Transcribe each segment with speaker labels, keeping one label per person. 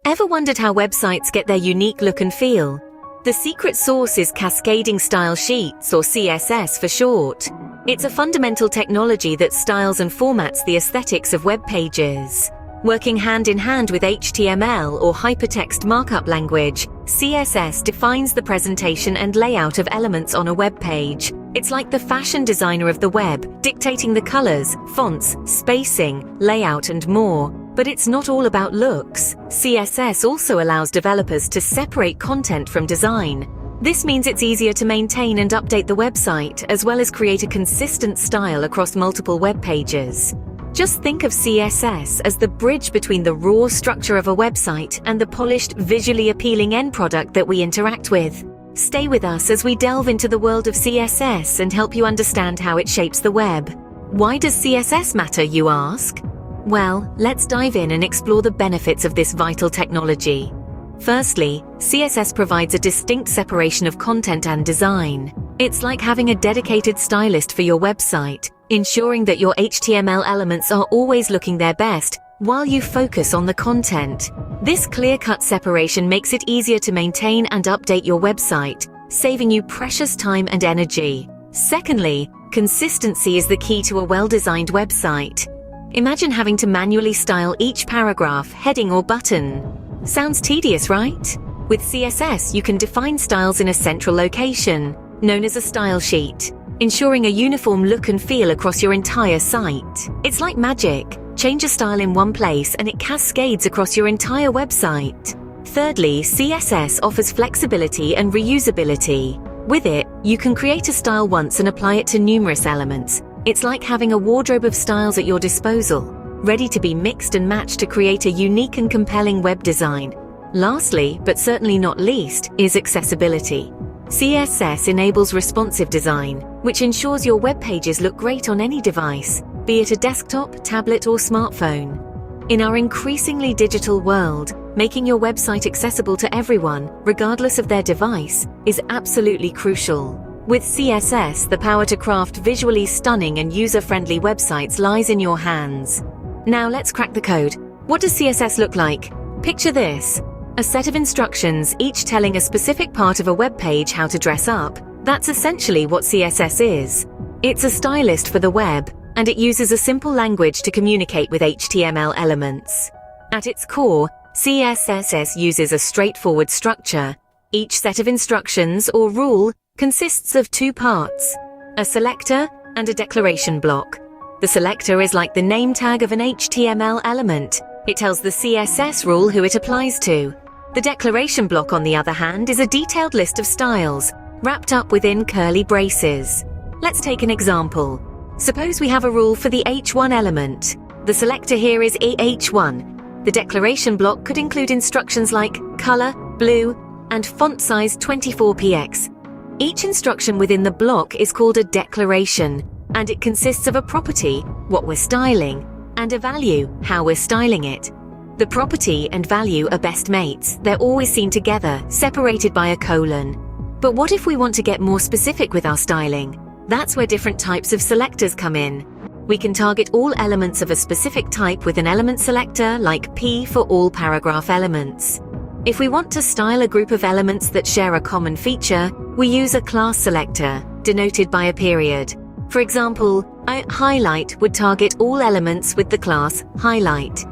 Speaker 1: Ever wondered how websites get their unique look and feel? The secret sauce is Cascading Style Sheets, or CSS for short. It's a fundamental technology that styles and formats the aesthetics of web pages. Working hand in hand with HTML or hypertext markup language, CSS defines the presentation and layout of elements on a web page. It's like the fashion designer of the web, dictating the colors, fonts, spacing, layout, and more. But it's not all about looks. CSS also allows developers to separate content from design. This means it's easier to maintain and update the website, as well as create a consistent style across multiple web pages. Just think of CSS as the bridge between the raw structure of a website and the polished, visually appealing end product that we interact with. Stay with us as we delve into the world of CSS and help you understand how it shapes the web. Why does CSS matter, you ask? Well, let's dive in and explore the benefits of this vital technology. Firstly, CSS provides a distinct separation of content and design. It's like having a dedicated stylist for your website, ensuring that your HTML elements are always looking their best while you focus on the content. This clear-cut separation makes it easier to maintain and update your website, saving you precious time and energy. Secondly, consistency is the key to a well-designed website. Imagine having to manually style each paragraph, heading, or button. Sounds tedious, right? With CSS, you can define styles in a central location, known as a style sheet, ensuring a uniform look and feel across your entire site. It's like magic. Change a style in one place and it cascades across your entire website. Thirdly, CSS offers flexibility and reusability. With it, you can create a style once and apply it to numerous elements. It's like having a wardrobe of styles at your disposal, ready to be mixed and matched to create a unique and compelling web design. Lastly, but certainly not least, is accessibility. CSS enables responsive design, which ensures your web pages look great on any device, be it a desktop, tablet, or smartphone. In our increasingly digital world, making your website accessible to everyone, regardless of their device, is absolutely crucial. With CSS, the power to craft visually stunning and user-friendly websites lies in your hands. Now let's crack the code. What does CSS look like? Picture this: a set of instructions, each telling a specific part of a web page how to dress up. That's essentially what CSS is. It's a stylist for the web, and it uses a simple language to communicate with HTML elements. At its core, CSS uses a straightforward structure. Each set of instructions, or rule, consists of two parts: a selector and a declaration block. The selector is like the name tag of an HTML element. It tells the CSS rule who it applies to. The declaration block, on the other hand, is a detailed list of styles, wrapped up within curly braces. Let's take an example. Suppose we have a rule for the H1 element. The selector here is H1. The declaration block could include instructions like color, blue, and font size 24px. Each instruction within the block is called a declaration, and it consists of a property, what we're styling, and a value, how we're styling it. The property and value are best mates. They're always seen together, separated by a colon. But what if we want to get more specific with our styling? That's where different types of selectors come in. We can target all elements of a specific type with an element selector like P for all paragraph elements. If we want to style a group of elements that share a common feature, we use a class selector, denoted by a period. For example, a highlight would target all elements with the class highlight.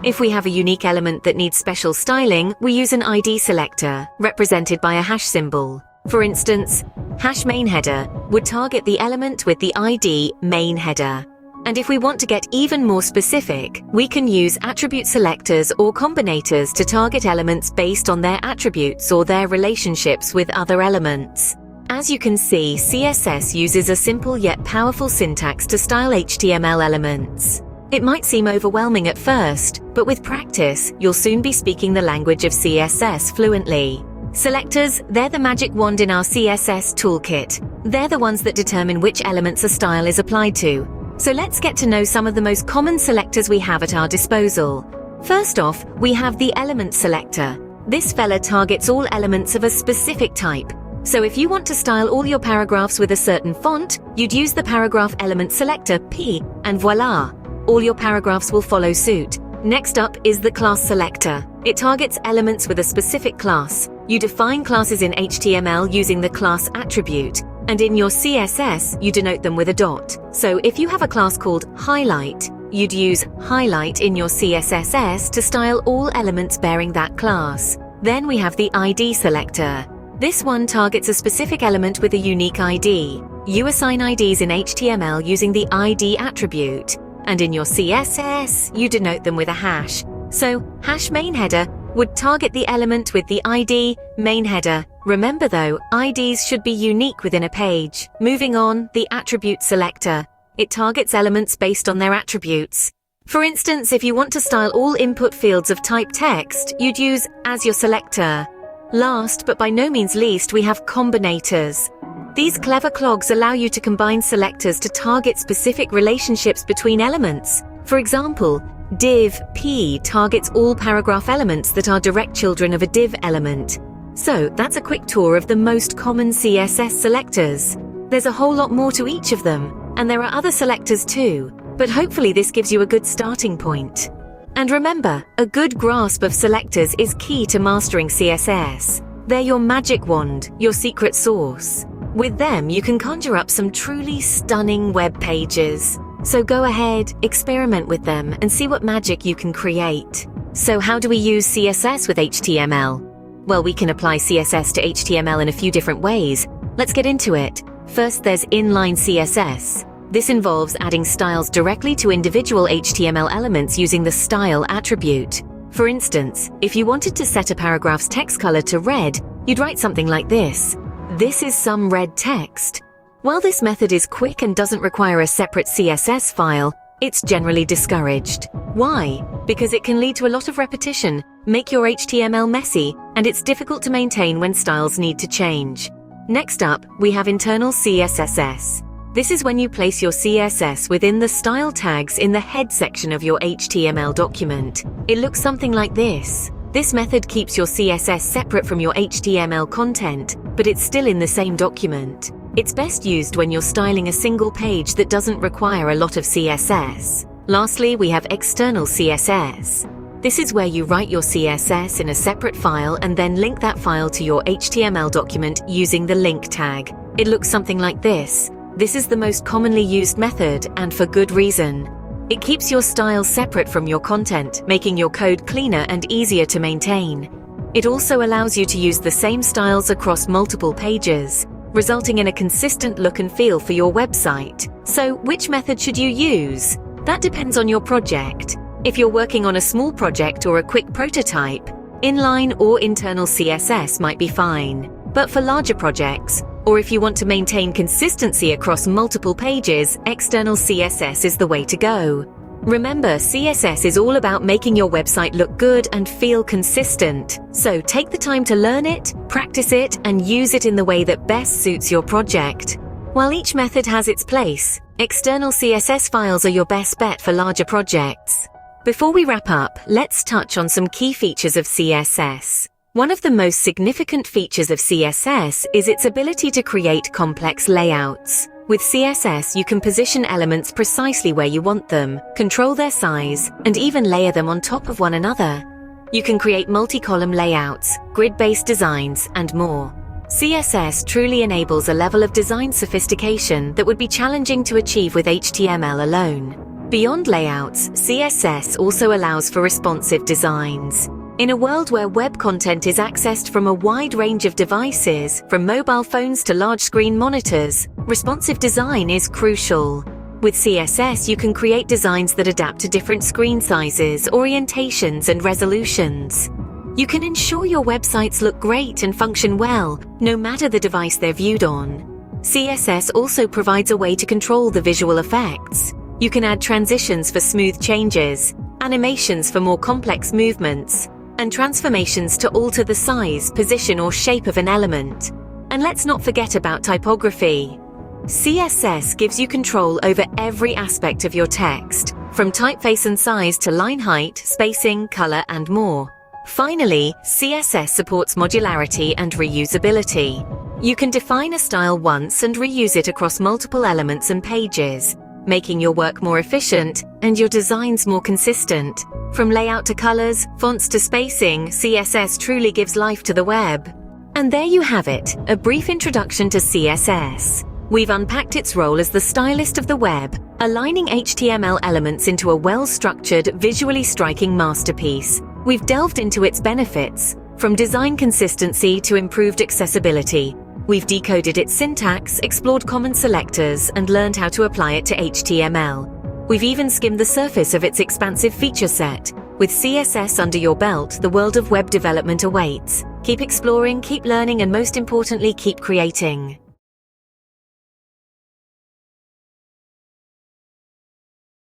Speaker 1: If we have a unique element that needs special styling, we use an ID selector, represented by a hash symbol. For instance, hash main header would target the element with the ID main header. And if we want to get even more specific, we can use attribute selectors or combinators to target elements based on their attributes or their relationships with other elements. As you can see, CSS uses a simple yet powerful syntax to style HTML elements. It might seem overwhelming at first, but with practice, you'll soon be speaking the language of CSS fluently. Selectors, they're the magic wand in our CSS toolkit. They're the ones that determine which elements a style is applied to. So let's get to know some of the most common selectors we have at our disposal. First off, we have the element selector. This fella targets all elements of a specific type. So if you want to style all your paragraphs with a certain font, you'd use the paragraph element selector P, and voila! All your paragraphs will follow suit. Next up is the class selector. It targets elements with a specific class. You define classes in HTML using the class attribute, and in your CSS, you denote them with a dot. So if you have a class called highlight, you'd use highlight in your CSS to style all elements bearing that class. Then we have the ID selector. This one targets a specific element with a unique ID. You assign IDs in HTML using the ID attribute, and in your CSS, you denote them with a hash. So, hash main header would target the element with the ID main header. Remember though, IDs should be unique within a page. Moving on, the attribute selector. It targets elements based on their attributes. For instance, if you want to style all input fields of type text, you'd use as your selector. Last, but by no means least, we have combinators. These clever clogs allow you to combine selectors to target specific relationships between elements. For example, div p targets all paragraph elements that are direct children of a div element. So that's a quick tour of the most common CSS selectors. There's a whole lot more to each of them, and there are other selectors too, but hopefully this gives you a good starting point. And remember, a good grasp of selectors is key to mastering CSS. They're your magic wand, your secret sauce. With them, you can conjure up some truly stunning web pages. So go ahead, experiment with them, and see what magic you can create. So how do we use CSS with HTML? Well, we can apply CSS to HTML in a few different ways. Let's get into it. First, there's inline CSS. This involves adding styles directly to individual HTML elements using the style attribute. For instance, if you wanted to set a paragraph's text color to red, you'd write something like this. This is some red text. While this method is quick and doesn't require a separate CSS file, it's generally discouraged. Why? Because it can lead to a lot of repetition, make your HTML messy, and it's difficult to maintain when styles need to change. Next up, we have internal CSS. This is when you place your CSS within the style tags in the head section of your HTML document. It looks something like this. This method keeps your CSS separate from your HTML content, but it's still in the same document. It's best used when you're styling a single page that doesn't require a lot of CSS. Lastly, we have external CSS. This is where you write your CSS in a separate file and then link that file to your HTML document using the link tag. It looks something like this. This is the most commonly used method, and for good reason. It keeps your style separate from your content, making your code cleaner and easier to maintain. It also allows you to use the same styles across multiple pages, resulting in a consistent look and feel for your website. So, which method should you use? That depends on your project. If you're working on a small project or a quick prototype, inline or internal CSS might be fine. But for larger projects, or if you want to maintain consistency across multiple pages, external CSS is the way to go. Remember, CSS is all about making your website look good and feel consistent. So take the time to learn it, practice it, and use it in the way that best suits your project. While each method has its place, external CSS files are your best bet for larger projects. Before we wrap up, let's touch on some key features of CSS. One of the most significant features of CSS is its ability to create complex layouts. With CSS, you can position elements precisely where you want them, control their size, and even layer them on top of one another. You can create multi-column layouts, grid-based designs, and more. CSS truly enables a level of design sophistication that would be challenging to achieve with HTML alone. Beyond layouts, CSS also allows for responsive designs. In a world where web content is accessed from a wide range of devices, from mobile phones to large-screen monitors, responsive design is crucial. With CSS, you can create designs that adapt to different screen sizes, orientations, and resolutions. You can ensure your websites look great and function well, no matter the device they're viewed on. CSS also provides a way to control the visual effects. You can add transitions for smooth changes, animations for more complex movements, and transformations to alter the size, position, or shape of an element. And let's not forget about typography. CSS gives you control over every aspect of your text, from typeface and size to line height, spacing, color, and more. Finally, CSS supports modularity and reusability. You can define a style once and reuse it across multiple elements and pages, making your work more efficient and your designs more consistent. From layout to colors, fonts to spacing, CSS truly gives life to the web. And there you have it, a brief introduction to CSS. We've unpacked its role as the stylist of the web, aligning HTML elements into a well-structured, visually striking masterpiece. We've delved into its benefits, from design consistency to improved accessibility. We've decoded its syntax, explored common selectors, and learned how to apply it to HTML. We've even skimmed the surface of its expansive feature set. With CSS under your belt, the world of web development awaits. Keep exploring, keep learning, and most importantly, keep creating.